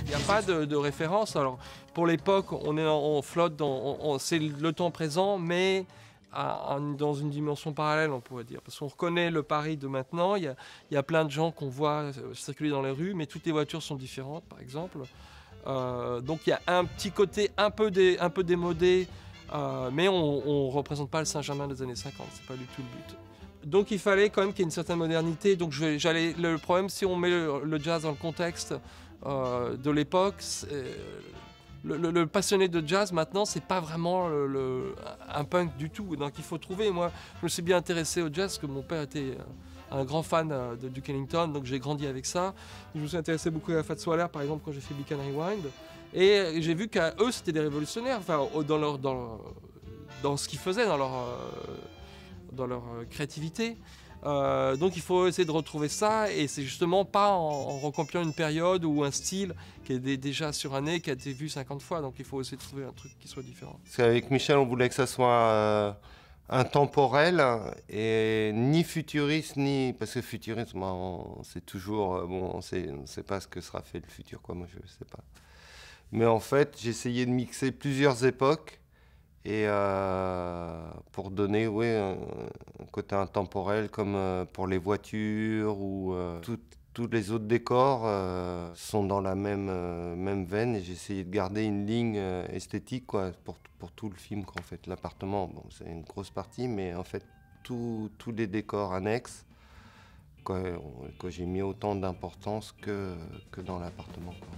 Il n'y a pas de référence. Alors, pour l'époque, on flotte, c'est le temps présent, mais dans une dimension parallèle, on pourrait dire. Parce qu'on reconnaît le Paris de maintenant. Il y a plein de gens qu'on voit circuler dans les rues, mais toutes les voitures sont différentes, par exemple. Donc il y a un petit côté un peu démodé, mais on ne représente pas le Saint-Germain des années 50, c'est pas du tout le but. Donc il fallait quand même qu'il y ait une certaine modernité. Donc le problème, si on met le jazz dans le contexte de l'époque, le passionné de jazz maintenant, c'est pas vraiment un punk du tout. Donc il faut trouver. Moi, je me suis bien intéressé au jazz parce que mon père était un grand fan de Duke Ellington, donc j'ai grandi avec ça. Je me suis intéressé beaucoup à la Fats Waller, par exemple, quand j'ai fait Beacon Rewind. Et j'ai vu qu'à eux, c'était des révolutionnaires, enfin, dans ce qu'ils faisaient, dans leur créativité. Donc il faut essayer de retrouver ça, et c'est justement pas en recompilant une période ou un style qui est déjà suranné, qui a été vu 50 fois. Donc il faut essayer de trouver un truc qui soit différent. Parce qu'avec Michel, on voulait que ça soit intemporel et ni futuriste, ni... Parce que futuriste, c'est toujours... on sait pas ce que sera fait le futur, quoi. Moi, je sais pas. Mais en fait, j'ai essayé de mixer plusieurs époques et pour donner un côté intemporel, comme pour les voitures ou tous les autres décors sont dans la même veine, et j'ai essayé de garder une ligne esthétique, quoi, pour tout le film. En fait, l'appartement, bon, c'est une grosse partie, mais en fait tous les décors annexes, que j'ai mis autant d'importance que dans l'appartement, quoi.